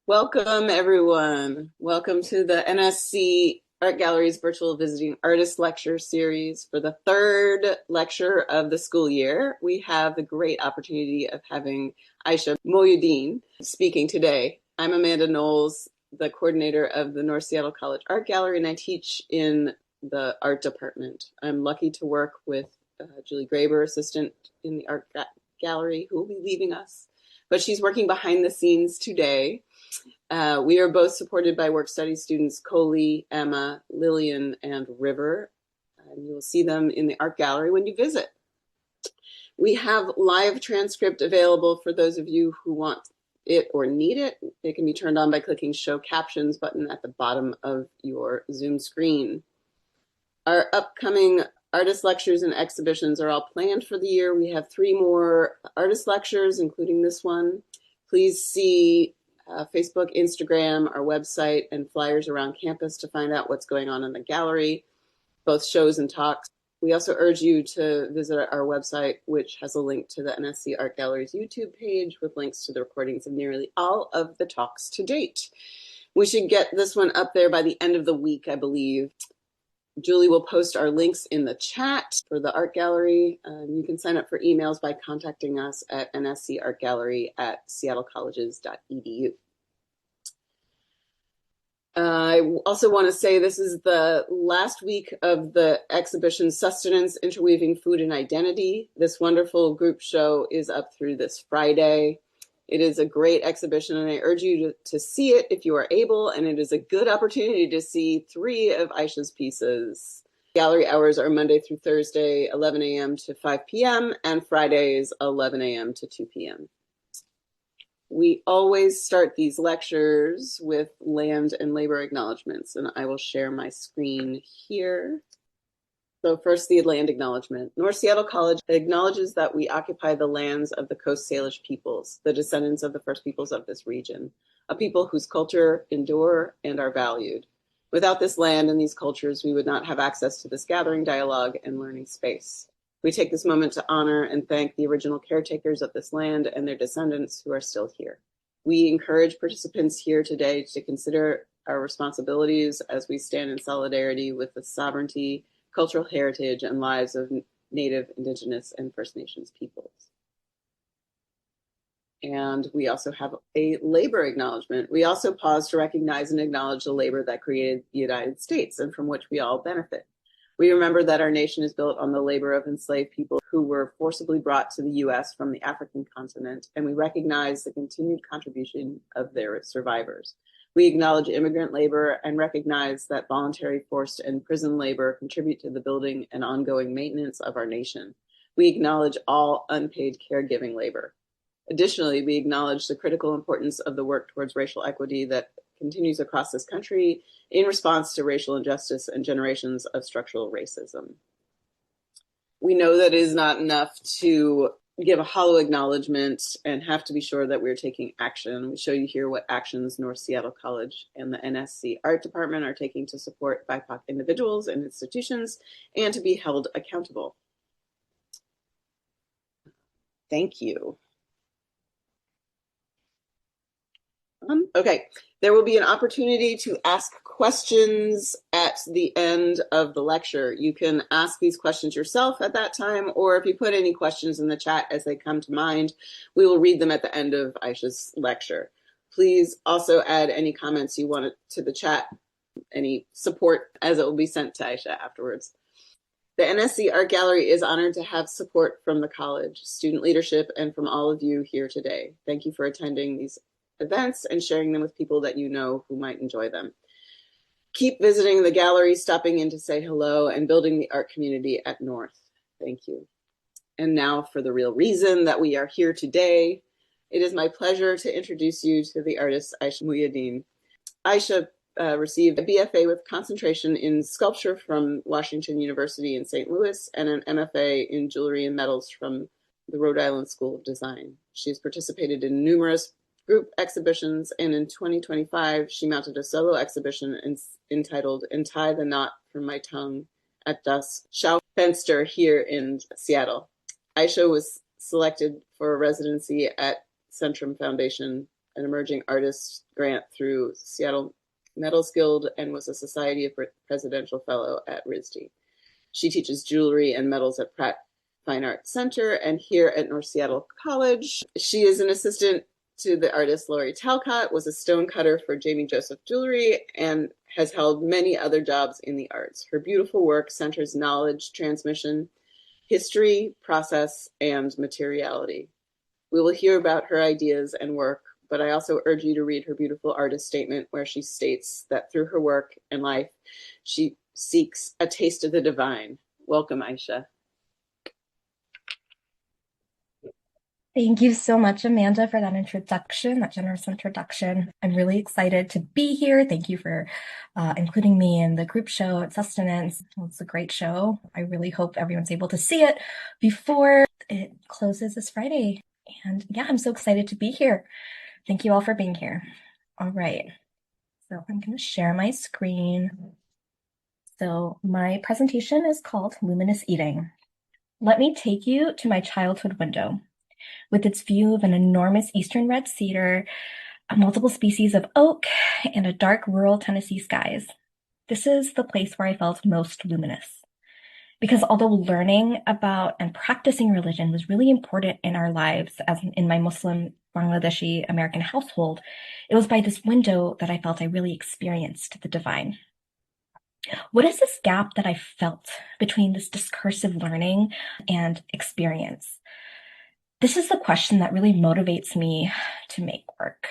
Welcome, everyone. Welcome to the NSC Art Gallery's virtual visiting artist lecture series. For the third lecture of the school year, we have the great opportunity of having Ayesha Mohyuddin speaking today. I'm Amanda Knowles, the coordinator of the North Seattle College Art Gallery, and I teach in the art department. I'm lucky to work with Julie Graber, assistant in the art gallery, who will be leaving us. But she's working behind the scenes today. We are both supported by work study students Coley, Emma, Lillian, and River. And you'll see them in the art gallery when you visit. We have live transcript available for those of you who want it or need it. It can be turned on by clicking Show Captions button at the bottom of your Zoom screen. Our upcoming artist lectures and exhibitions are all planned for the year. We have 3 more artist lectures, including this one. Please see Facebook, Instagram, our website, and flyers around campus to find out what's going on in the gallery, both shows and talks. We also urge you to visit our website, which has a link to the NSC Art Gallery's YouTube page with links to the recordings of nearly all of the talks to date. We should get this one up there by the end of the week, I believe. Julie will post our links in the chat for the art gallery. You can sign up for emails by contacting us at nscartgallery@seattlecolleges.edu. I also want to say this is the last week of the exhibition Sustenance, Interweaving Food and Identity. This wonderful group show is up through this Friday. It is a great exhibition, and I urge you to see it if you are able, and it is a good opportunity to see 3 of Ayesha's pieces. Gallery hours are Monday through Thursday, 11 a.m. to 5 p.m., and Fridays, 11 a.m. to 2 p.m. We always start these lectures with land and labor acknowledgements, and I will share my screen here. So first, the land acknowledgement. North Seattle College acknowledges that we occupy the lands of the Coast Salish peoples, the descendants of the first peoples of this region, a people whose culture endure and are valued. Without this land and these cultures, we would not have access to this gathering, dialogue, and learning space. We take this moment to honor and thank the original caretakers of this land and their descendants who are still here. We encourage participants here today to consider our responsibilities as we stand in solidarity with the sovereignty, cultural heritage, and lives of Native, Indigenous, and First Nations peoples. And we also have a labor acknowledgement. We also pause to recognize and acknowledge the labor that created the United States and from which we all benefit. We remember that our nation is built on the labor of enslaved people who were forcibly brought to the U.S. from the African continent, and we recognize the continued contribution of their survivors. We acknowledge immigrant labor and recognize that voluntary forced and prison labor contribute to the building and ongoing maintenance of our nation. We acknowledge all unpaid caregiving labor. Additionally, we acknowledge the critical importance of the work towards racial equity that continues across this country in response to racial injustice and generations of structural racism. We know that it is not enough to give a hollow acknowledgement and have to be sure that we're taking action. We show you here what actions North Seattle College and the NSC Art Department are taking to support BIPOC individuals and institutions and to be held accountable. Thank you. Okay, there will be an opportunity to ask questions at the end of the lecture. You can ask these questions yourself at that time, or if you put any questions in the chat as they come to mind, we will read them at the end of Ayesha's lecture. Please also add any comments you want to the chat, any support, as it will be sent to Ayesha afterwards. The NSC Art Gallery is honored to have support from the college, student leadership, and from all of you here today. Thank you for attending these events and sharing them with people that you know who might enjoy them. Keep visiting the gallery, stopping in to say hello, and building the art community at North. Thank you. And now for the real reason that we are here today. It is my pleasure to introduce you to the artist Ayesha Mohyuddin. Ayesha received a BFA with concentration in sculpture from Washington University in St. Louis and an MFA in jewelry and metals from the Rhode Island School of Design. She's participated in numerous group exhibitions, and in 2025, she mounted a solo exhibition entitled Untie the Knot from My Tongue at Das Schaufenster here in Seattle. Ayesha was selected for a residency at Centrum Foundation an emerging artist grant through Seattle Metals Guild and was a Society of Presidential Fellow at RISD. She teaches jewelry and metals at Pratt Fine Arts Center and here at North Seattle College. She is an assistant to the artist Lori Talcott, was a stonecutter for Jamie Joseph Jewelry, and has held many other jobs in the arts. Her beautiful work centers knowledge transmission, history, process, and materiality. We will hear about her ideas and work, but I also urge you to read her beautiful artist statement where she states that through her work and life, she seeks a taste of the divine. Welcome, Ayesha. Thank you so much, Amanda, for that introduction, that generous introduction. I'm really excited to be here. Thank you for including me in the group show at Sustenance. It's a great show. I really hope everyone's able to see it before it closes this Friday. And yeah, I'm so excited to be here. Thank you all for being here. All right. So I'm going to share my screen. So my presentation is called Luminous Eating. Let me take you to my childhood window, with its view of an enormous eastern red cedar, multiple species of oak, and a dark rural Tennessee skies. This is the place where I felt most luminous. Because although learning about and practicing religion was really important in our lives, as in my Muslim Bangladeshi American household, it was by this window that I felt I really experienced the divine. What is this gap that I felt between this discursive learning and experience? This is the question that really motivates me to make work.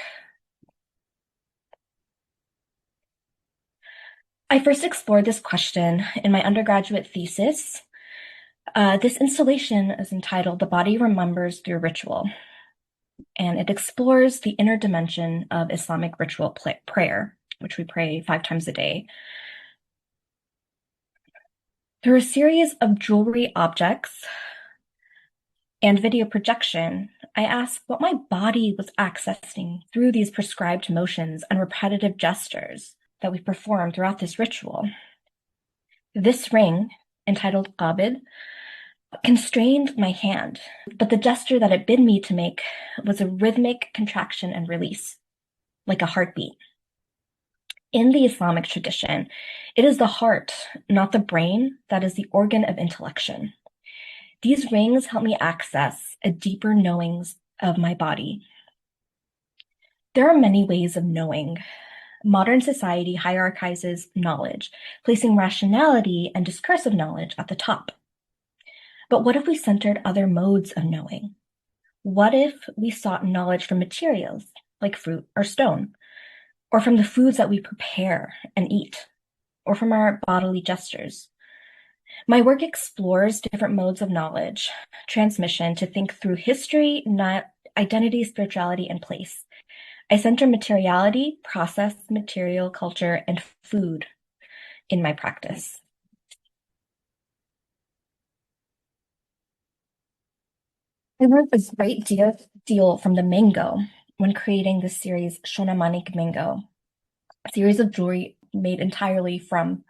I first explored this question in my undergraduate thesis. This installation is entitled The Body Remembers Through Ritual, and it explores the inner dimension of Islamic ritual prayer, which we pray 5 times a day. Through a series of jewelry objects and video projection, I asked what my body was accessing through these prescribed motions and repetitive gestures that we perform throughout this ritual. This ring, entitled Qabid, constrained my hand, but the gesture that it bid me to make was a rhythmic contraction and release, like a heartbeat. In the Islamic tradition, it is the heart, not the brain, that is the organ of intellection. These rings help me access a deeper knowings of my body. There are many ways of knowing. Modern society hierarchizes knowledge, placing rationality and discursive knowledge at the top. But what if we centered other modes of knowing? What if we sought knowledge from materials, like fruit or stone, or from the foods that we prepare and eat, or from our bodily gestures? My work explores different modes of knowledge, transmission to think through history, identity, spirituality, and place. I center materiality, process, material, culture, and food in my practice. I learned a great deal from the mango when creating this series, Shonamanik Mango, a series of jewelry made entirely from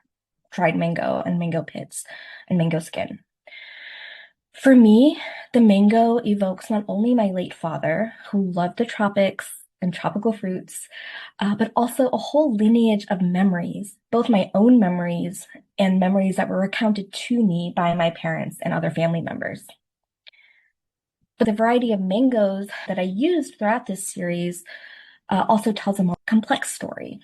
dried mango and mango pits and mango skin. For me, the mango evokes not only my late father, who loved the tropics and tropical fruits, but also a whole lineage of memories, both my own memories and memories that were recounted to me by my parents and other family members. But the variety of mangoes that I used throughout this series also tells a more complex story.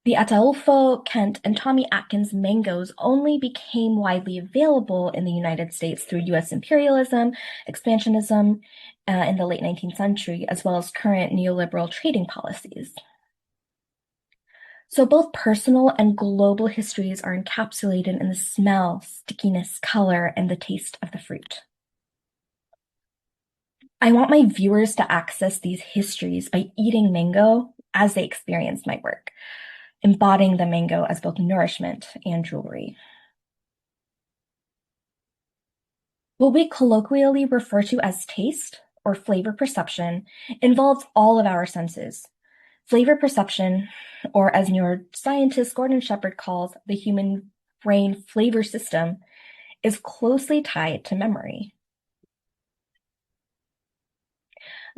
The Ataulfo, Kent, and Tommy Atkins mangoes only became widely available in the United States through U.S. imperialism, expansionism in the late 19th century, as well as current neoliberal trading policies. So both personal and global histories are encapsulated in the smell, stickiness, color, and the taste of the fruit. I want my viewers to access these histories by eating mango as they experience my work, embodying the mango as both nourishment and jewelry. What we colloquially refer to as taste or flavor perception involves all of our senses. Flavor perception, or as neuroscientist Gordon Shepherd calls the human brain flavor system, is closely tied to memory.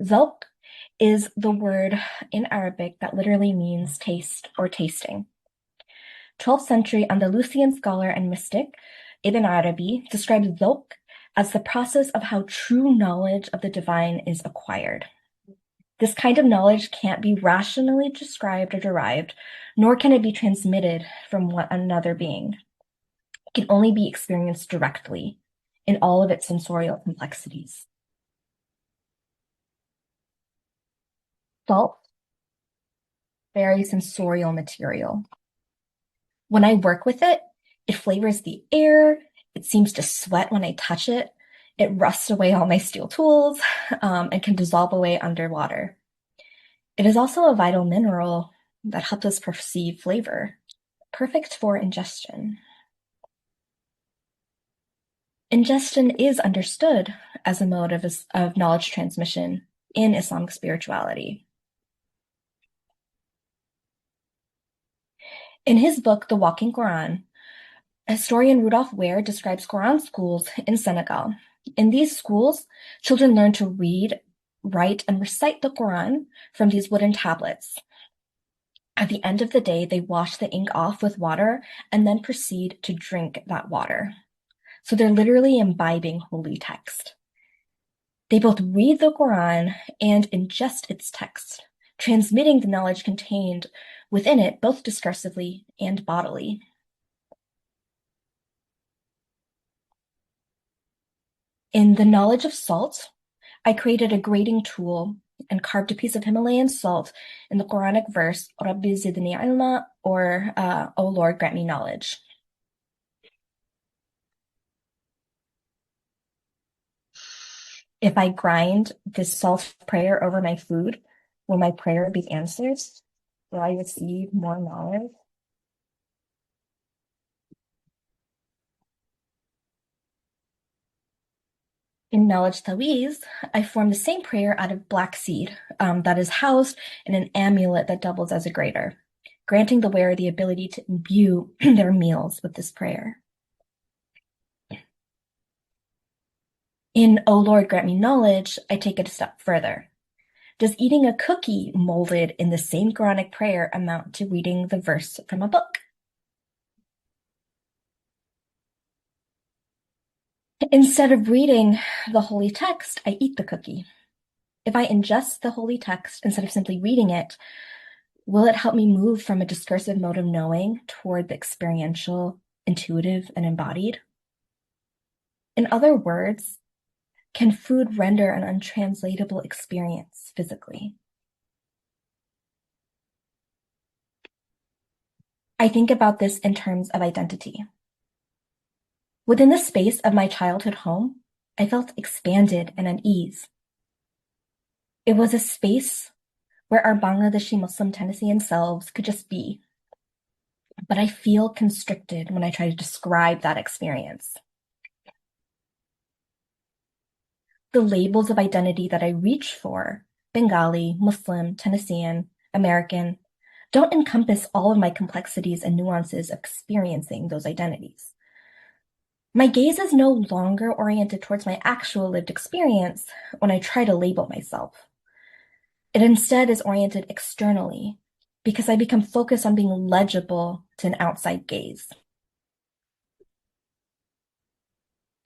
Dhawq is the word in Arabic that literally means taste or tasting. 12th century Andalusian scholar and mystic Ibn Arabi describes dhawq as the process of how true knowledge of the divine is acquired. This kind of knowledge can't be rationally described or derived, nor can it be transmitted from one another being. It can only be experienced directly in all of its sensorial complexities. Salt, very sensorial material. When I work with it, it flavors the air. It seems to sweat when I touch it. It rusts away all my steel tools and can dissolve away underwater. It is also a vital mineral that helps us perceive flavor, perfect for ingestion. Ingestion is understood as a mode of knowledge transmission in Islamic spirituality. In his book, The Walking Quran, historian Rudolf Ware describes Quran schools in Senegal. In these schools, children learn to read, write, and recite the Quran from these wooden tablets. At the end of the day, they wash the ink off with water and then proceed to drink that water. So they're literally imbibing holy text. They both read the Quran and ingest its text, transmitting the knowledge contained within it both discursively and bodily. In The Knowledge of Salt, I created a grading tool and carved a piece of Himalayan salt in the Quranic verse, Rabbi zidni ilma, or O Lord, grant me knowledge. If I grind this salt prayer over my food, will my prayer be answered? Will I receive more knowledge? In Knowledge Tawiz, I form the same prayer out of black seed that is housed in an amulet that doubles as a grater, granting the wearer the ability to imbue their meals with this prayer. In O Lord, grant me knowledge, I take it a step further. Does eating a cookie molded in the same Quranic prayer amount to reading the verse from a book? Instead of reading the holy text, I eat the cookie. If I ingest the holy text instead of simply reading it, will it help me move from a discursive mode of knowing toward the experiential, intuitive, and embodied? In other words, can food render an untranslatable experience physically? I think about this in terms of identity. Within the space of my childhood home, I felt expanded and at ease. It was a space where our Bangladeshi Muslim Tennessean selves could just be. But I feel constricted when I try to describe that experience. The labels of identity that I reach for, Bengali, Muslim, Tennessean, American, don't encompass all of my complexities and nuances of experiencing those identities. My gaze is no longer oriented towards my actual lived experience when I try to label myself. It instead is oriented externally because I become focused on being legible to an outside gaze.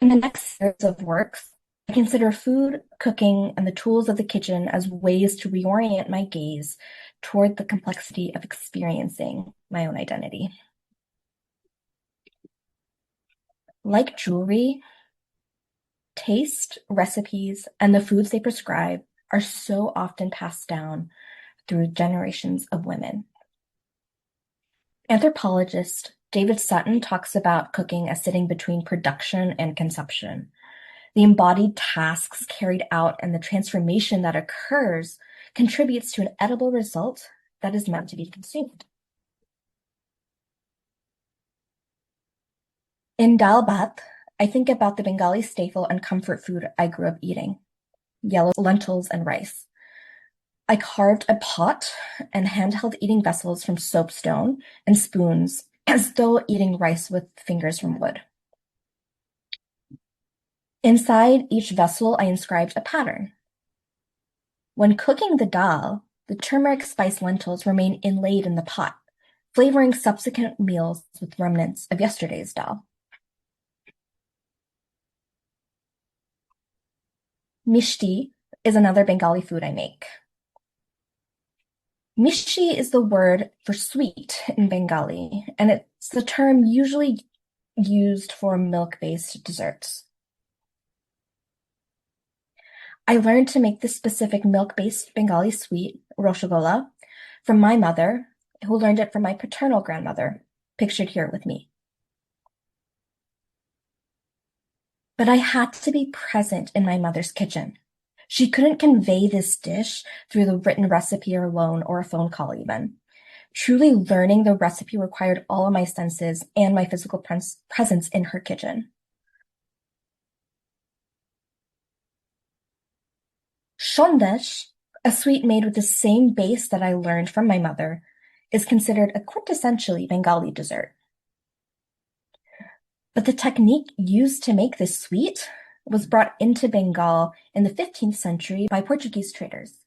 In the next series of works, I consider food, cooking, and the tools of the kitchen as ways to reorient my gaze toward the complexity of experiencing my own identity. Like jewelry, taste, recipes, and the foods they prescribe are so often passed down through generations of women. Anthropologist David Sutton talks about cooking as sitting between production and consumption. The embodied tasks carried out and the transformation that occurs contributes to an edible result that is meant to be consumed. In dal bhat, I think about the Bengali staple and comfort food I grew up eating, yellow lentils and rice. I carved a pot and handheld eating vessels from soapstone and spoons as though eating rice with fingers from wood. Inside each vessel, I inscribed a pattern. When cooking the dal, the turmeric spice lentils remain inlaid in the pot, flavoring subsequent meals with remnants of yesterday's dal. Mishti is another Bengali food I make. Mishti is the word for sweet in Bengali, and it's the term usually used for milk-based desserts. I learned to make this specific milk-based Bengali sweet, roshogola, from my mother, who learned it from my paternal grandmother, pictured here with me. But I had to be present in my mother's kitchen. She couldn't convey this dish through the written recipe alone or a phone call even. Truly learning the recipe required all of my senses and my physical presence in her kitchen. Shondesh, a sweet made with the same base that I learned from my mother, is considered a quintessentially Bengali dessert. But the technique used to make this sweet was brought into Bengal in the 15th century by Portuguese traders,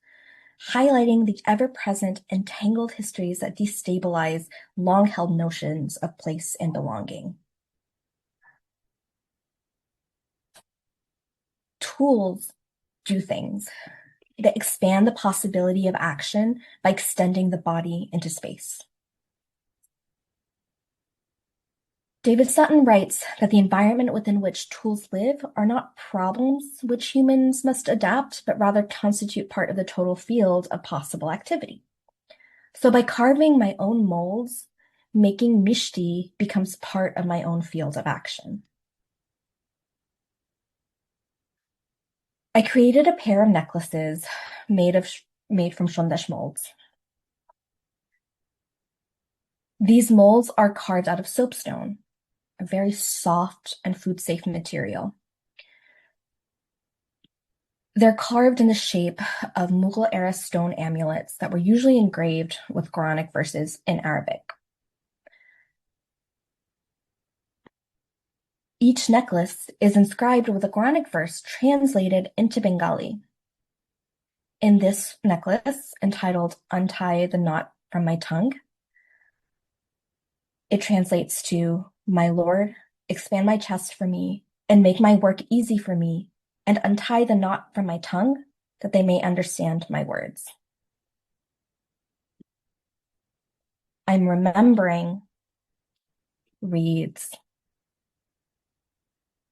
highlighting the ever-present entangled histories that destabilize long-held notions of place and belonging. Tools do things that expand the possibility of action by extending the body into space. David Sutton writes that the environment within which tools live are not problems which humans must adapt, but rather constitute part of the total field of possible activity. So by carving my own molds, making mishti becomes part of my own field of action. I created a pair of necklaces made from shondesh molds. These molds are carved out of soapstone, a very soft and food-safe material. They're carved in the shape of Mughal-era stone amulets that were usually engraved with Quranic verses in Arabic. Each necklace is inscribed with a Quranic verse translated into Bengali. In this necklace, entitled Untie the Knot from My Tongue, it translates to, "My Lord, expand my chest for me and make my work easy for me, and untie the knot from my tongue that they may understand my words." I'm remembering reads,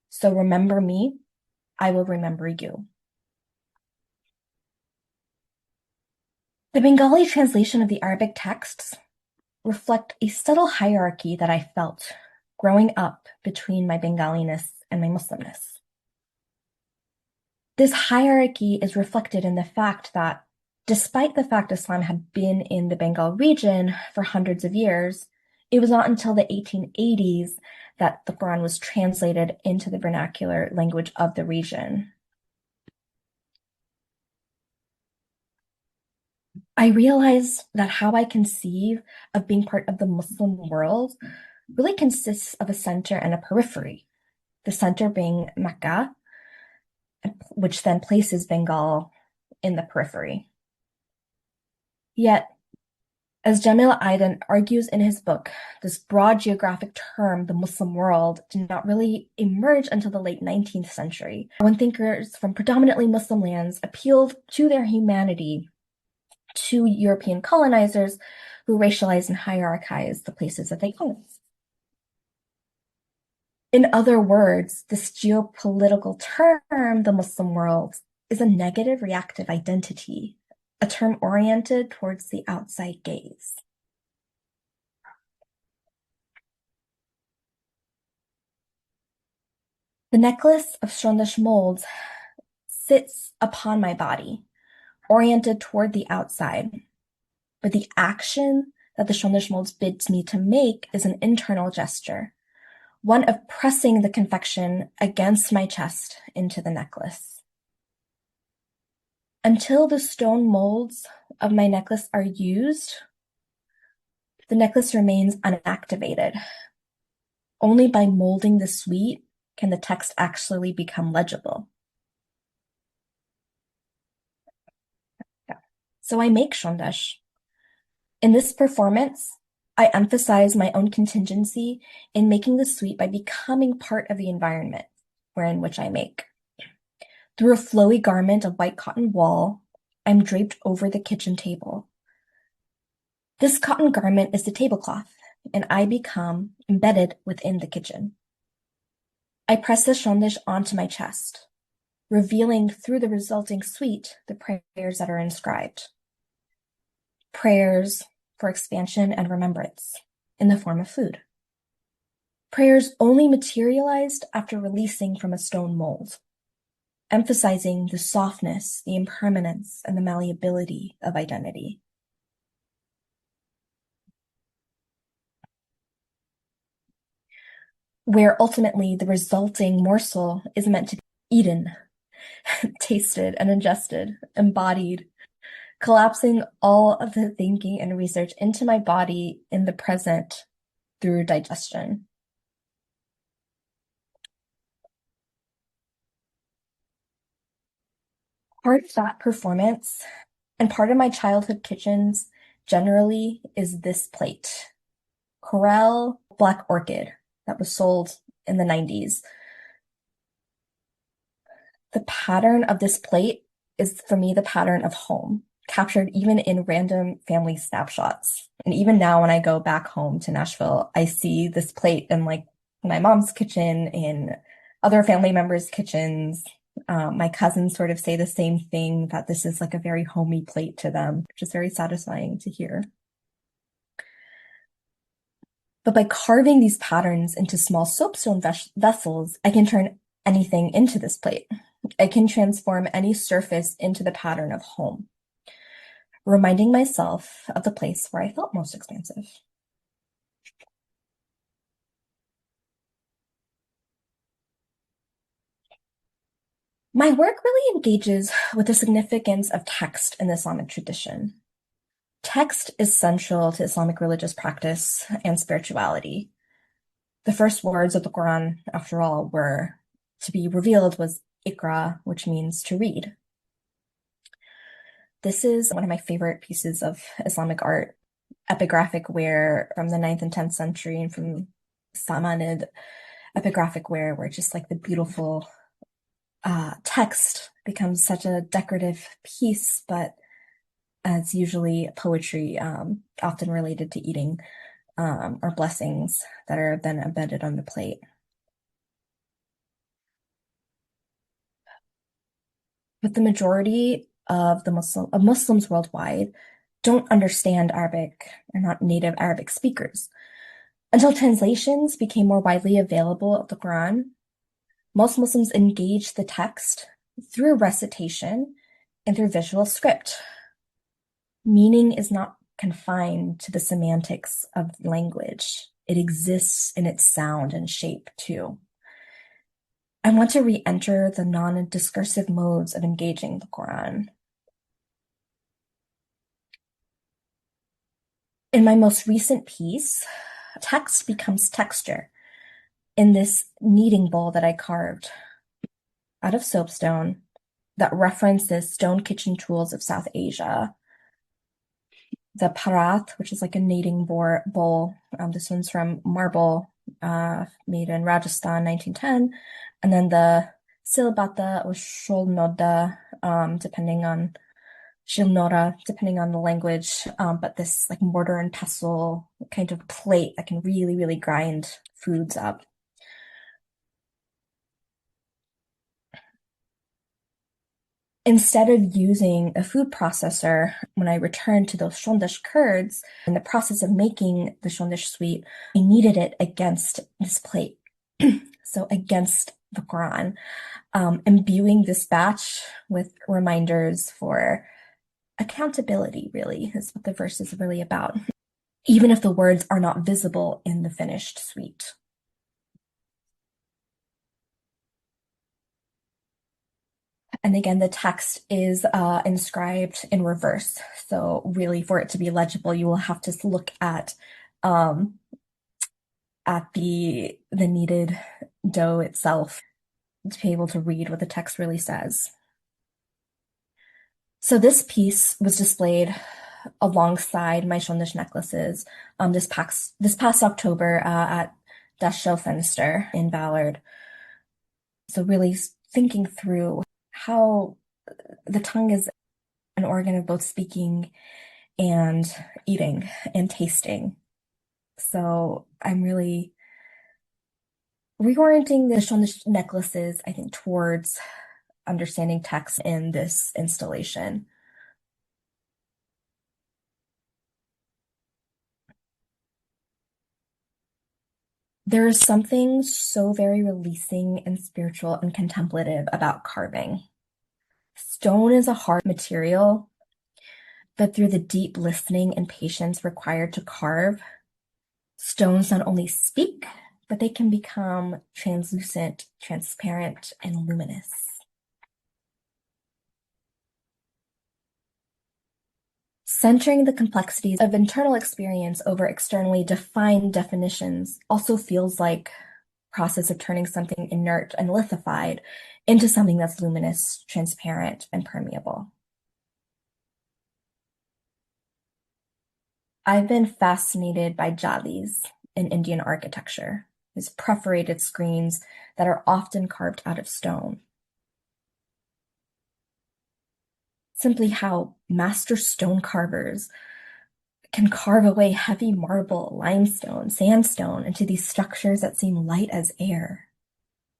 "So remember me, I will remember you." The Bengali translation of the Arabic texts reflect a subtle hierarchy that I felt growing up between my Bengaliness and my Muslimness. This hierarchy is reflected in the fact that, despite the fact Islam had been in the Bengal region for hundreds of years, it was not until the 1880s that the Quran was translated into the vernacular language of the region. I realized that how I conceive of being part of the Muslim world really consists of a center and a periphery, the center being Mecca, which then places Bengal in the periphery. Yet, as Jamil Aydin argues in his book, this broad geographic term, the Muslim world, did not really emerge until the late 19th century, when thinkers from predominantly Muslim lands appealed to their humanity to European colonizers who racialized and hierarchized the places that they colonized. In other words, this geopolitical term, the Muslim world, is a negative reactive identity, a term oriented towards the outside gaze. The necklace of Shondesh molds sits upon my body, oriented toward the outside, but the action that the Shondesh molds bids me to make is an internal gesture, one of pressing the confection against my chest into the necklace. Until the stone molds of my necklace are used, the necklace remains unactivated. Only by molding the sweet can the text actually become legible. So I make shondash. In this performance, I emphasize my own contingency in making the sweet by becoming part of the environment wherein which I make. Through a flowy garment of white cotton wool, I'm draped over the kitchen table. This cotton garment is the tablecloth, and I become embedded within the kitchen. I press the shondish onto my chest, revealing through the resulting sweet the prayers that are inscribed. Prayers for expansion and remembrance in the form of food. Prayers only materialized after releasing from a stone mold, emphasizing the softness, the impermanence, and the malleability of identity. Where ultimately the resulting morsel is meant to be eaten, tasted, and ingested, embodied, collapsing all of the thinking and research into my body in the present through digestion. Part of that performance and part of my childhood kitchens generally is this plate. Corel Black Orchid that was sold in the 90s. The pattern of this plate is for me the pattern of home, captured even in random family snapshots. And even now when I go back home to Nashville, I see this plate in like my mom's kitchen, in other family members' kitchens. My cousins sort of say the same thing, that this is like a very homey plate to them, which is very satisfying to hear. But by carving these patterns into small soapstone vessels, I can turn anything into this plate. I can transform any surface into the pattern of home, reminding myself of the place where I felt most expansive. My work really engages with the significance of text in the Islamic tradition. Text is central to Islamic religious practice and spirituality. The first words of the Quran, after all, were to be revealed was Iqra, which means to read. This is one of my favorite pieces of Islamic art, epigraphic ware from the 9th and 10th century, and from Samanid epigraphic ware, where just like the beautiful text becomes such a decorative piece, but as usually poetry, often related to eating, or blessings that are then embedded on the plate. But the majority of Muslims worldwide don't understand Arabic, are not native Arabic speakers. Until translations became more widely available of the Quran, most Muslims engaged the text through recitation and through visual script. Meaning is not confined to the semantics of language. It exists in its sound and shape too. I want to re-enter the non-discursive modes of engaging the Quran. In my most recent piece, text becomes texture in this kneading bowl that I carved out of soapstone that references stone kitchen tools of South Asia. The parath, which is like a kneading bowl. This one's from marble, made in Rajasthan, 1910. And then the silbata or sholnoda, depending on shilnora, depending on the language. But this like mortar and pestle kind of plate that can really, really grind foods up. Instead of using a food processor, when I returned to those shondish curds, in the process of making the shondish sweet, I kneaded it against this plate. So against the Quran, imbuing this batch with reminders for accountability, really, is what the verse is really about, even if the words are not visible in the finished sweet. And again, the text is inscribed in reverse. So really, for it to be legible, you will have to look um, at the kneaded dough itself to be able to read what the text really says. So this piece was displayed alongside my Shouldish necklaces this past October at Das Schaufenster in Ballard. So really thinking through how the tongue is an organ of both speaking and eating and tasting. So I'm really reorienting the Shouldish necklaces, I think, towards understanding text in this installation. There is something so very releasing and spiritual and contemplative about carving. Stone is a hard material, but through the deep listening and patience required to carve, stones not only speak, but they can become translucent, transparent, and luminous. Centering the complexities of internal experience over externally defined definitions also feels like a process of turning something inert and lithified into something that's luminous, transparent, and permeable. I've been fascinated by jalis in Indian architecture, these perforated screens that are often carved out of stone. Simply how master stone carvers can carve away heavy marble, limestone, sandstone into these structures that seem light as air.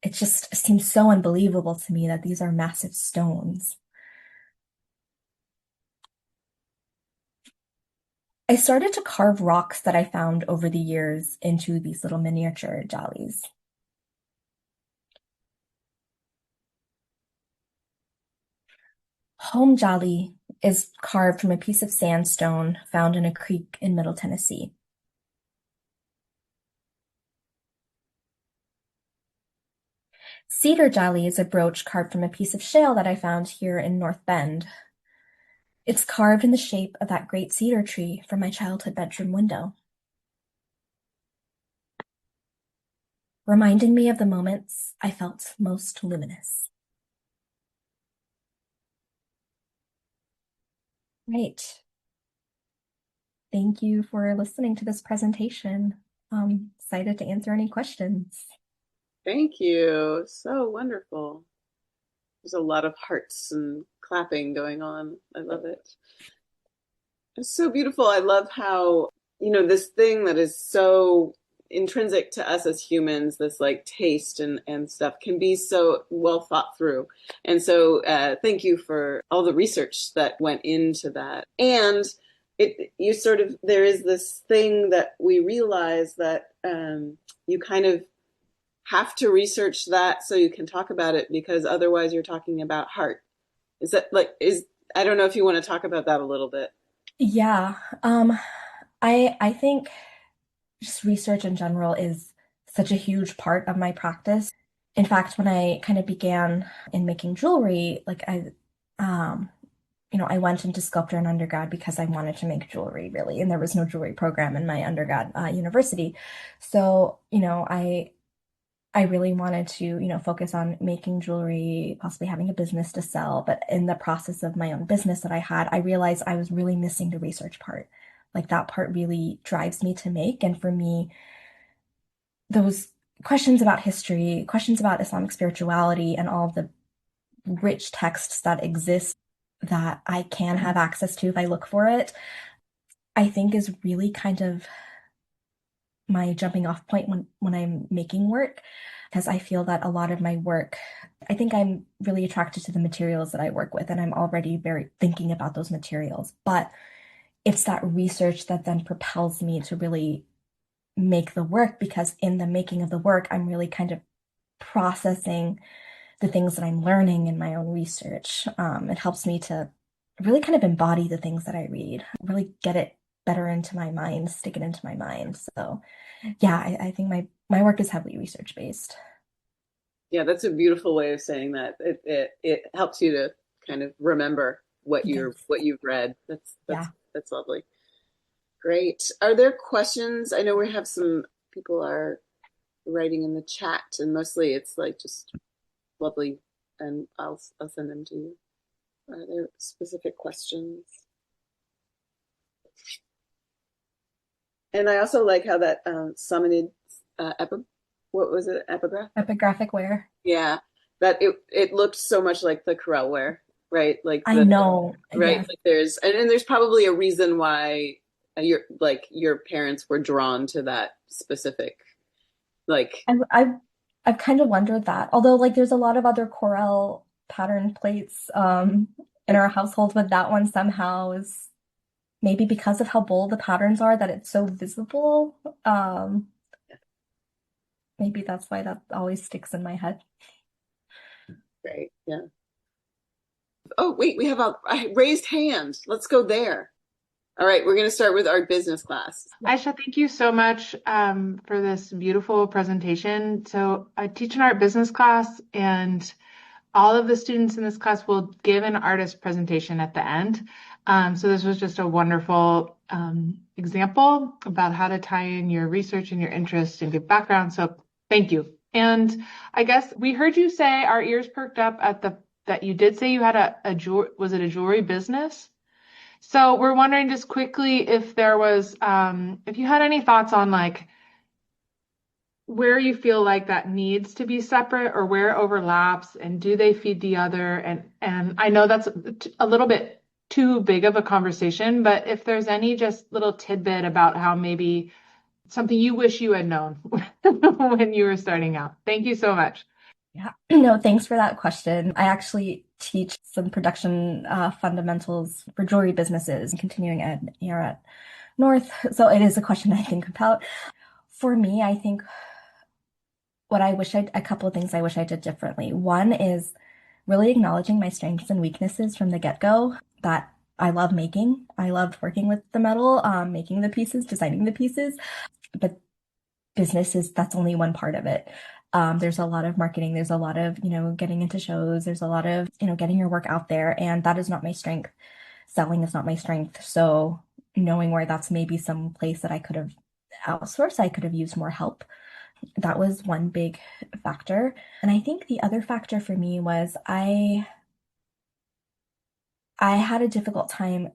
It just seems so unbelievable to me that these are massive stones. I started to carve rocks that I found over the years into these little miniature jalis. Home jali is carved from a piece of sandstone found in a creek in Middle Tennessee. Cedar jali is a brooch carved from a piece of shale that I found here in North Bend. It's carved in the shape of that great cedar tree from my childhood bedroom window, reminding me of the moments I felt most luminous. Right. Thank you for listening to this presentation. Excited to answer any questions. Thank you. So wonderful. There's a lot of hearts and clapping going on. I love it. It's so beautiful. I love how, this thing that is so intrinsic to us as humans, this like taste and stuff can be so well thought through. And so thank you for all the research that went into that. And there is this thing that we realize that you kind of have to research that so you can talk about it because otherwise you're talking about heart. Is that like, I don't know if you want to talk about that a little bit. Yeah, I think just research in general is such a huge part of my practice. In fact, when I kind of began in making jewelry, um, I went into sculpture in undergrad because I wanted to make jewelry, really, and there was no jewelry program in my undergrad university. So, I really wanted to, focus on making jewelry, possibly having a business to sell. But in the process of my own business that I had, I realized I was really missing the research part. Like that part really drives me to make. And for me, those questions about history, questions about Islamic spirituality, and all of the rich texts that exist that I can have access to if I look for it, I think is really kind of my jumping off point when I'm making work, because I feel that a lot of my work, I think I'm really attracted to the materials that I work with, and I'm already very thinking about those materials. But it's that research that then propels me to really make the work, because in the making of the work, I'm really kind of processing the things that I'm learning in my own research. It helps me to really kind of embody the things that I read, really get it better into my mind, stick it into my mind. So yeah, I think my work is heavily research based. Yeah, that's a beautiful way of saying that. It helps you to kind of remember Yes. what you've read. Yeah. That's lovely. Great. Are there questions? I know we have some people are writing in the chat, and mostly it's like just lovely, and I'll send them to you. Are there specific questions? And I also like how that summoned what was it, epigraph? Epigraphic wear. Yeah, that it looked so much like the Corel wear, right? Like I the know. right, Yes. like there's and there's probably a reason why your parents were drawn to that specific like I've kind of wondered that. Although like there's a lot of other Corel pattern plates in our household, but that one somehow is maybe because of how bold the patterns are that it's so visible. Maybe that's why that always sticks in my head. right, yeah. Oh wait, we have a raised hand. Let's go there. All right, we're going to start with our business class. Aisha, thank you so much for this beautiful presentation. So I teach an art business class, and all of the students in this class will give an artist presentation at the end. So this was just a wonderful example about how to tie in your research and your interest and good background. So thank you. And I guess we heard you say, our ears perked up at that you did say you had was it a jewelry business? So we're wondering just quickly if there was, if you had any thoughts on like where you feel like that needs to be separate or where it overlaps, and do they feed the other? And I know that's a little bit too big of a conversation, but if there's any just little tidbit about how maybe something you wish you had known when you were starting out. Thank you so much. Yeah, no, thanks for that question. I actually teach some production fundamentals for jewelry businesses, continuing ed here at North. So it is a question I think about. For me, I think a couple of things I wish I did differently. One is really acknowledging my strengths and weaknesses from the get-go, that I love making. I loved working with the metal, making the pieces, designing the pieces, but that's only one part of it. There's a lot of marketing, there's a lot of, getting into shows, there's a lot of, getting your work out there, and that is not my strength. Selling is not my strength. So knowing where that's maybe some place that I could have outsourced, I could have used more help. That was one big factor. And I think the other factor for me was I had a difficult time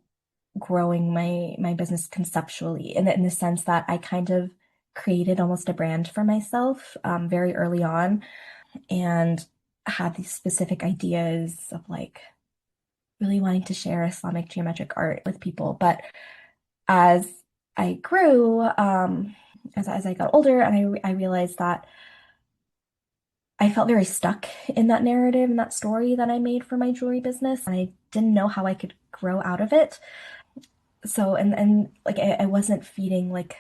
growing my business conceptually, in the sense that I kind of created almost a brand for myself very early on, and had these specific ideas of like really wanting to share Islamic geometric art with people. But as I grew, as I got older, and I realized that I felt very stuck in that narrative and that story that I made for my jewelry business, and I didn't know how I could grow out of it. So, and like I wasn't feeding like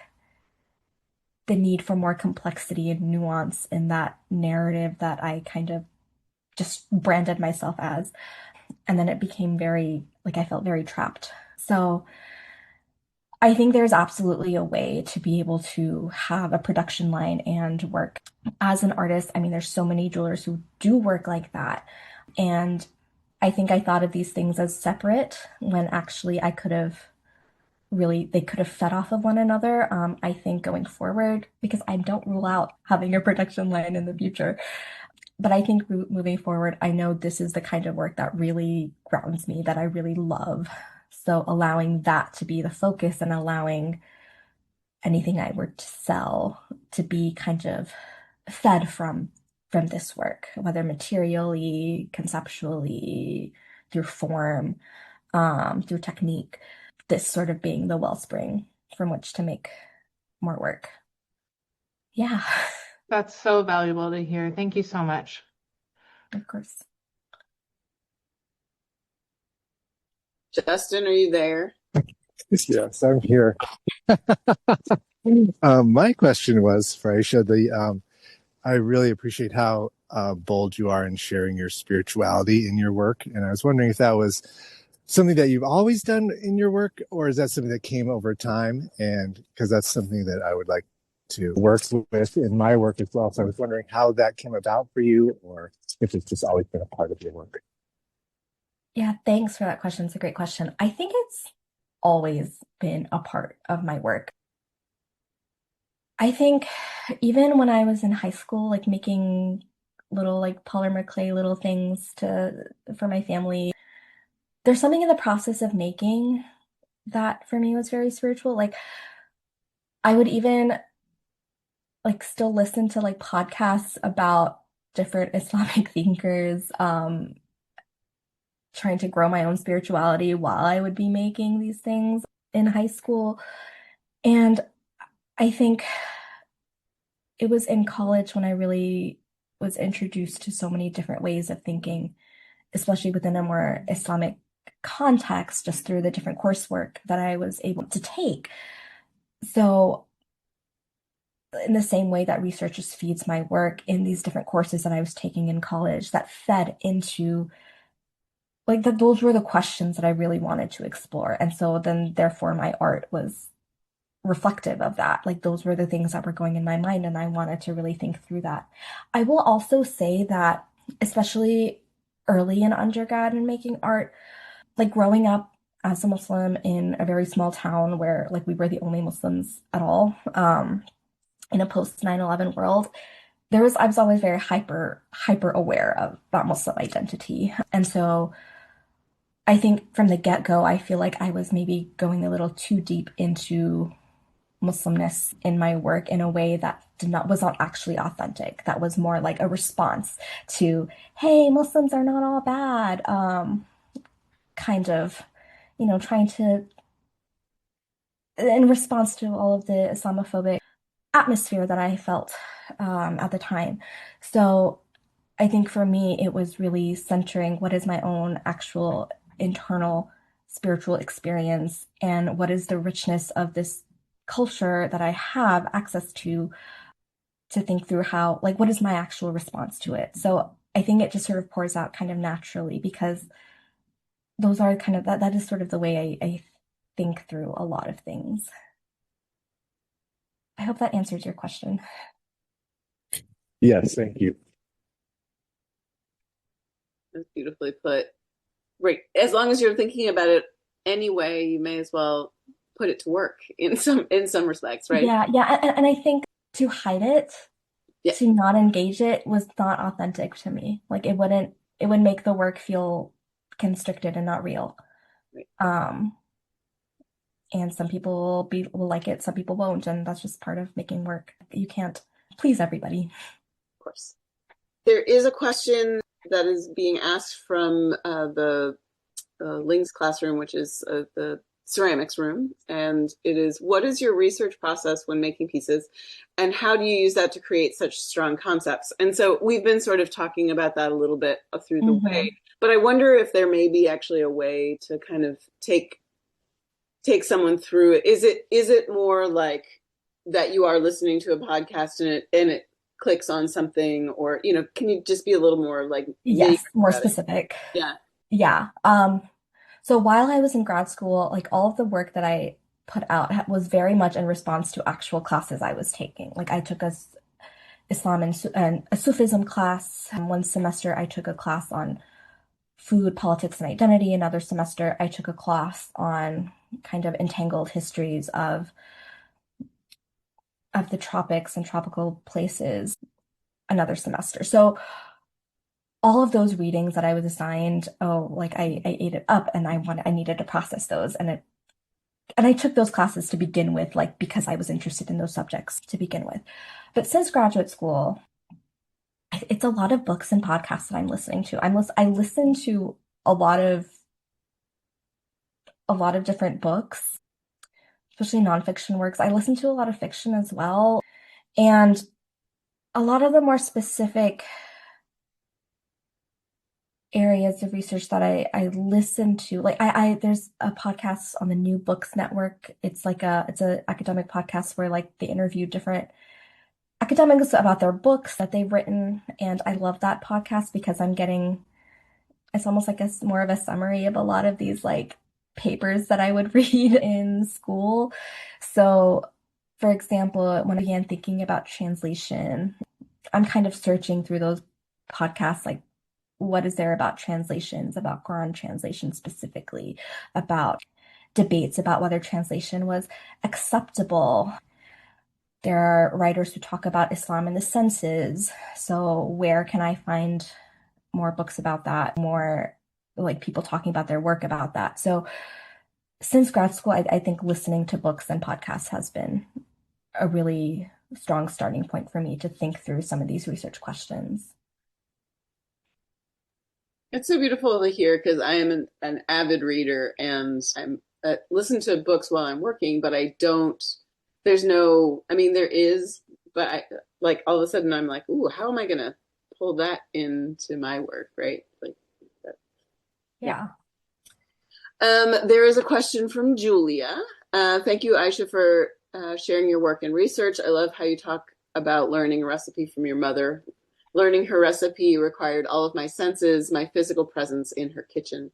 the need for more complexity and nuance in that narrative that I kind of just branded myself as. And then it became I felt very trapped. So I think there's absolutely a way to be able to have a production line and work as an artist. I mean, there's so many jewelers who do work like that. And I think I thought of these things as separate when actually they could have fed off of one another. I think going forward, because I don't rule out having a production line in the future, but I think moving forward, I know this is the kind of work that really grounds me, that I really love. So allowing that to be the focus, and allowing anything I were to sell to be kind of fed from this work, whether materially, conceptually, through form, through technique, this sort of being the wellspring from which to make more work. Yeah, That's so valuable to hear. Thank you so much. of course. Justin, are you there? Yes, I'm here. My question was for Aisha, I really appreciate how bold you are in sharing your spirituality in your work. And I was wondering if that was something that you've always done in your work, or is that something that came over time? And because that's something that I would like to work with in my work as well. So I was wondering how that came about for you, or if it's just always been a part of your work. Yeah, thanks for that question. It's a great question. I think it's always been a part of my work. I think even when I was in high school, like making little like polymer clay little things for my family, there's something in the process of making that for me was very spiritual. Like I would even like still listen to like podcasts about different Islamic thinkers, trying to grow my own spirituality while I would be making these things in high school. And I think it was in college when I really was introduced to so many different ways of thinking, especially within a more Islamic context, just through the different coursework that I was able to take. So, in the same way that research just feeds my work in these different courses that I was taking in college, that fed into like that, those were the questions that I really wanted to explore. And so then, therefore, my art was reflective of that. Like those were the things that were going in my mind, and I wanted to really think through that. I will also say that, especially early in undergrad and making art, like growing up as a Muslim in a very small town where like we were the only Muslims at all, in a post 9/11 world, I was always very hyper aware of that Muslim identity. And so I think from the get-go, I feel like I was maybe going a little too deep into Muslimness in my work in a way that was not actually authentic. That was more like a response to, hey, Muslims are not all bad, kind of, trying to, in response to all of the Islamophobic atmosphere that I felt at the time. So I think for me, it was really centering what is my own actual internal spiritual experience and what is the richness of this culture that I have access to think through how, like, what is my actual response to it. So I think it just sort of pours out kind of naturally because those are kind of that is sort of the way I think through a lot of things. I hope that answers your question. Yes, thank you. That's beautifully put. Right. As long as you're thinking about it anyway, you may as well put it to work in some respects, right? Yeah, and I think to hide it, Yeah. to not engage it was not authentic to me. Like it would make the work feel constricted and not real. Right. And some people will like it, some people won't, and that's just part of making work. You can't please everybody. Of course. There is a question that is being asked from the Ling's classroom, which is the ceramics room. And it is, what is your research process when making pieces? And how do you use that to create such strong concepts? And so we've been sort of talking about that a little bit through the way. But I wonder if there may be actually a way to kind of take someone through it. Is it more like that you are listening to a podcast and it clicks on something, or can you just be a little more like Yes, more specific. Yeah. So while I was in grad school, like all of the work that I put out was very much in response to actual classes I was taking. Like I took a Islam and a Sufism class. One semester I took a class on food, politics, and identity. Another semester I took a class on kind of entangled histories of the tropics and tropical places. Another semester. So all of those readings that I was assigned, like I ate it up and I needed to process those. And I took those classes to begin with, like because I was interested in those subjects to begin with. But since graduate school, it's a lot of books and podcasts that I'm listening to. I listen to a lot of different books, especially nonfiction works. I listen to a lot of fiction as well. And a lot of the more specific areas of research that I listen to, like there's a podcast on the New Books Network. It's a academic podcast where like they interview different academics about their books that they've written, and I love that podcast because it's almost like more of a summary of a lot of these like papers that I would read in school. So, for example, when I began thinking about translation, I'm kind of searching through those podcasts, like what is there about translations, about Quran translation specifically, about debates about whether translation was acceptable. There are writers who talk about Islam and the senses. So where can I find more books about that, more like people talking about their work about that. So since grad school, I think listening to books and podcasts has been a really strong starting point for me to think through some of these research questions. It's so beautiful to hear because I am an avid reader and I'm listen to books while I'm working, but I don't. There's no. I mean, there is, but I like all of a sudden I'm like, ooh, how am I gonna pull that into my work, right? Like that. Yeah. Yeah. There is a question from Julia. Thank you, Aisha, for sharing your work and research. I love how you talk about learning a recipe from your mother. Learning her recipe required all of my senses, my physical presence in her kitchen.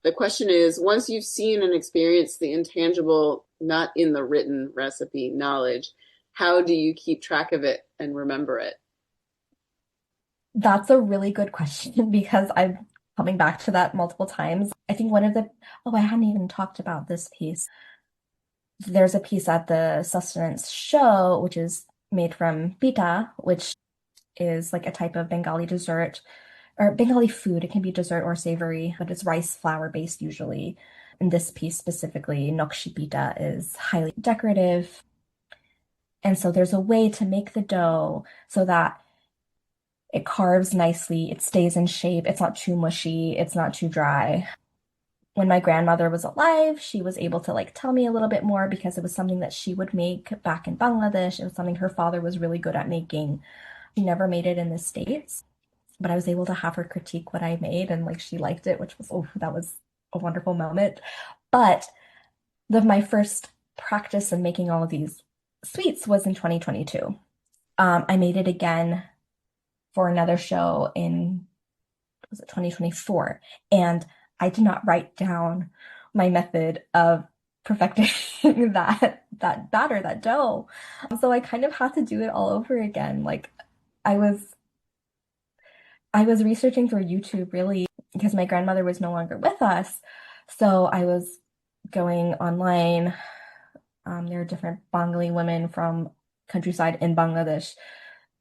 The question is, once you've seen and experienced the intangible, not in the written recipe knowledge, how do you keep track of it and remember it? That's a really good question because I'm coming back to that multiple times. I think I hadn't even talked about this piece. There's a piece at the sustenance show, which is made from pita, which is like a type of Bengali dessert or Bengali food. It can be dessert or savory, but it's rice flour based usually. In this piece specifically, nokshi pita is highly decorative. And so there's a way to make the dough so that it carves nicely, it stays in shape, it's not too mushy, it's not too dry. When my grandmother was alive, she was able to like tell me a little bit more because it was something that she would make back in Bangladesh. It was something her father was really good at making. She never made it in the States, but I was able to have her critique what I made and like she liked it, which was, oh, that was a wonderful moment. But my first practice in making all of these sweets was in 2022. I made it again for another show in, was it 2024? And I did not write down my method of perfecting that batter, that dough. So I kind of had to do it all over again. Like I was I was researching through YouTube really because my grandmother was no longer with us. So I was going online. There are different Bengali women from countryside in Bangladesh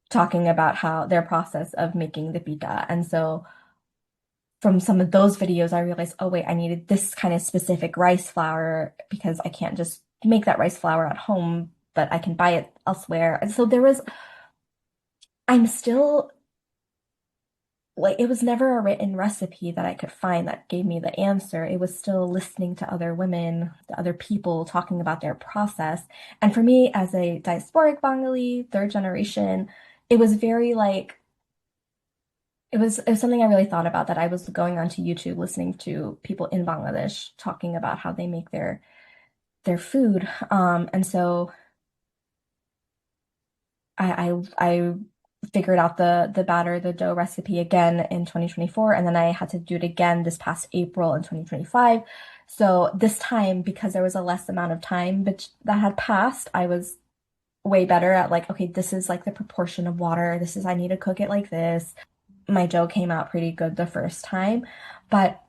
talking about how their process of making the pita. And so from some of those videos, I realized, oh wait, I needed this kind of specific rice flour because I can't just make that rice flour at home, but I can buy it elsewhere. And so I'm still like, it was never a written recipe that I could find that gave me the answer. It was still listening to other women, to other people talking about their process. And for me, as a diasporic Bengali, third generation, it was very like, it was something I really thought about that I was going onto YouTube listening to people in Bangladesh talking about how they make their food. And so I figured out the batter, the dough recipe again in 2024, and then I had to do it again this past April in 2025. So this time, because there was a less amount of time but that had passed, I was way better at like, okay, this is like the proportion of water. This is I need to cook it like this. My dough came out pretty good the first time, but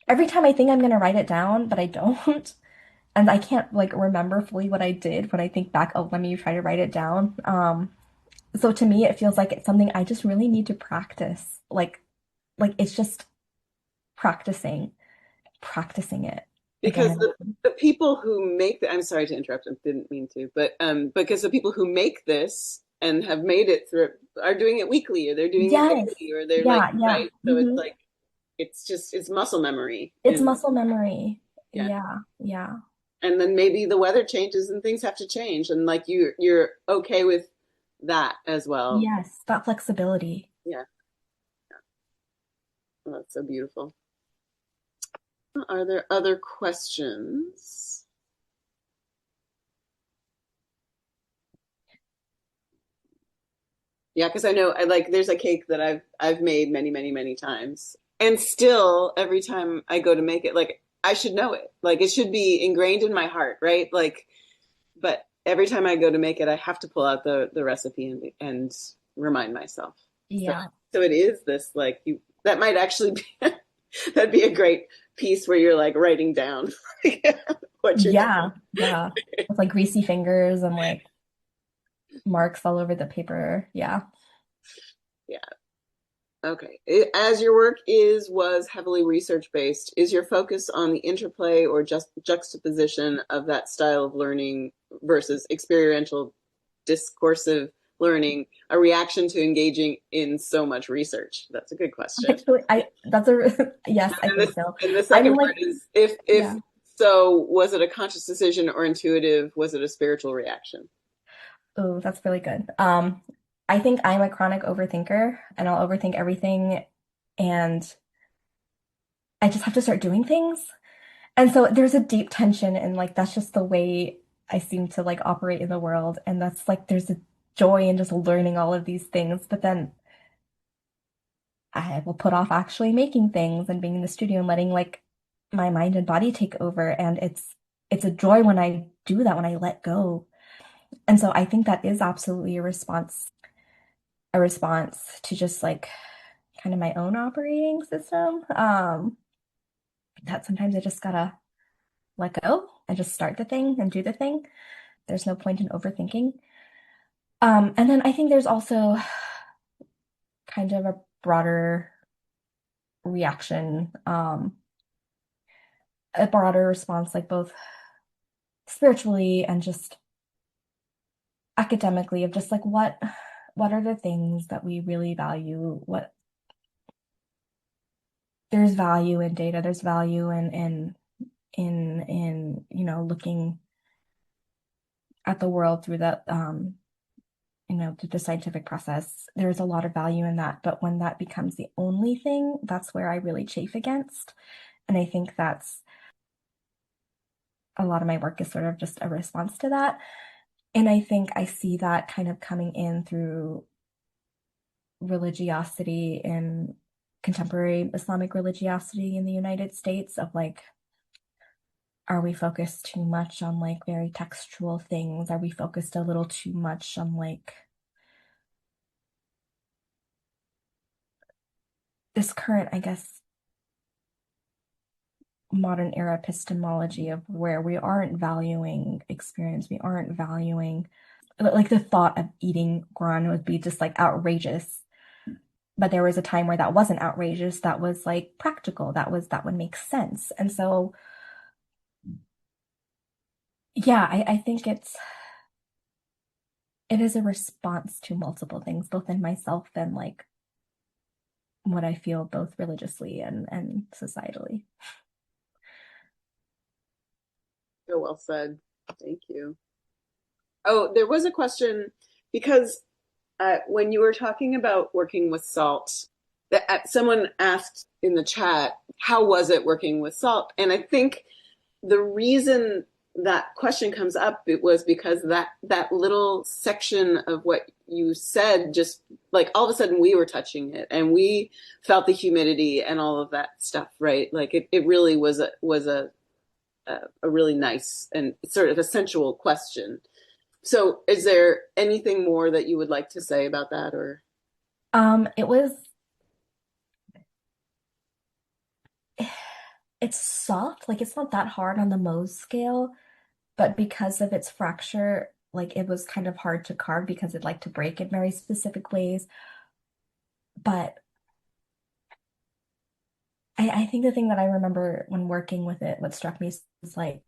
every time I think I'm gonna write it down, but I don't. And I can't like remember fully what I did when I think back, oh, let me try to write it down. So to me, it feels like it's something I just really need to practice. Like it's just practicing, practicing it Because again. the people who make I'm sorry to interrupt, I didn't mean to, but because the people who make this and have made it through are doing it weekly or they're doing it Yes. daily or they're like Yeah, yeah. right. So it's hmm like it's muscle memory It's and muscle memory. yeah. Yeah, yeah. And then maybe the weather changes and things have to change and like you're okay with that as well. Yes, that flexibility. Yeah. Oh, that's so beautiful. Are there other questions? Yeah, because I know I like there's a cake that I've made many times. And still every time I go to make it, like I should know it. Like it should be ingrained in my heart, right? Like but every time I go to make it, I have to pull out the recipe and remind myself. So Yeah. so it is this like you that might actually be that'd be a great piece where you're like writing down what you're doing. Yeah, yeah. With like greasy fingers and like marks all over the paper. Yeah. Yeah. Okay. As your work was heavily research based, is your focus on the interplay or just juxtaposition of that style of learning versus experiential discursive learning a reaction to engaging in so much research? That's a good question. Actually, that's a yes, I And think so. the I second mean, like, part is if yeah. so, was it a conscious decision or intuitive? Was it a spiritual reaction? Oh, that's really good. I think I'm a chronic overthinker and I'll overthink everything and I just have to start doing things. And so there's a deep tension and like that's just the way I seem to like operate in the world. And that's like there's a joy in just learning all of these things, but then I will put off actually making things and being in the studio and letting like my mind and body take over. And it's a joy when I do that, when I let go. And so I think that is absolutely a response to just like kind of my own operating system. That sometimes I just gotta let go and just start the thing and do the thing. There's no point in overthinking. And then I think there's also kind of a broader reaction, a broader response, like both spiritually and just academically of just like what are the things that we really value? What there's value in data, there's value in looking at the world through through the scientific process. There's a lot of value in that, but when that becomes the only thing, that's where I really chafe against. And I think that's a lot of my work is sort of just a response to that. And I think I see that kind of coming in through religiosity in contemporary Islamic religiosity in the United States of like, are we focused too much on like very textual things? Are we focused a little too much on like this current, I guess, modern era epistemology of where we aren't valuing experience, we aren't valuing like the thought of eating Quran would be just like outrageous. But there was a time where that wasn't outrageous, that was like practical, that would make sense. And so yeah, I think it is a response to multiple things, both in myself and like what I feel both religiously and societally. So well said. Thank you. Oh, there was a question because when you were talking about working with salt, someone asked in the chat, how was it working with salt? And I think the reason that question comes up, it was because that little section of what you said, just like all of a sudden we were touching it and we felt the humidity and all of that stuff, right? Like it really was a really nice and sort of a sensual question. So is there anything more that you would like to say about that? Or It was it's soft, like it's not that hard on the Mohs scale, but because of its fracture, like it was kind of hard to carve because it liked to break in very specific ways. But I think the thing that I remember when working with it, what struck me is like,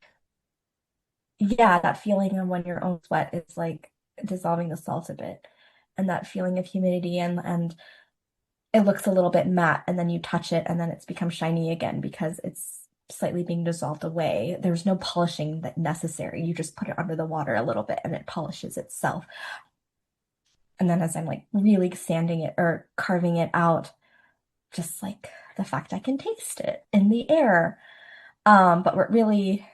yeah, that feeling of when your own sweat is like dissolving the salt a bit, and that feeling of humidity and it looks a little bit matte, and then you touch it, and then it's become shiny again because it's slightly being dissolved away. There's no polishing that necessary. You just put it under the water a little bit, and it polishes itself. And then as I'm like really sanding it or carving it out, just like the fact I can taste it in the air. But what really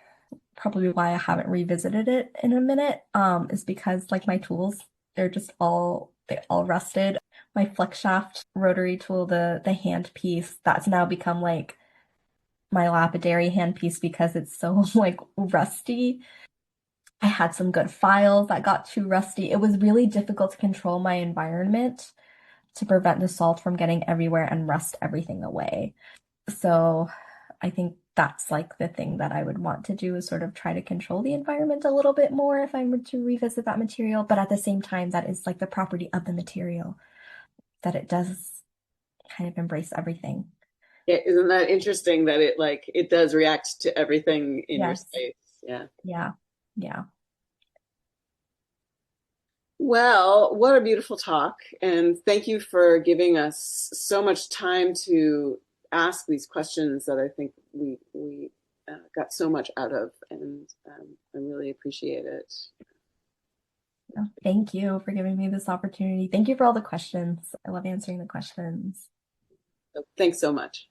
probably why I haven't revisited it in a minute, is because like my tools, they all rusted. My flex shaft rotary tool, the hand piece, that's now become like my lapidary hand piece because it's so like rusty. I had some good files that got too rusty. It was really difficult to control my environment to prevent the salt from getting everywhere and rust everything away. So I think that's like the thing that I would want to do is sort of try to control the environment a little bit more if I were to revisit that material. But at the same time, that is like the property of the material that it does kind of embrace everything. Yeah, isn't that interesting that it does react to everything in your Yes. space? Yeah. Yeah. Yeah. Well, what a beautiful talk. And thank you for giving us so much time to ask these questions that I think we got so much out of. And I really appreciate it. Thank you for giving me this opportunity. Thank you for all the questions. I love answering the questions. So thanks so much.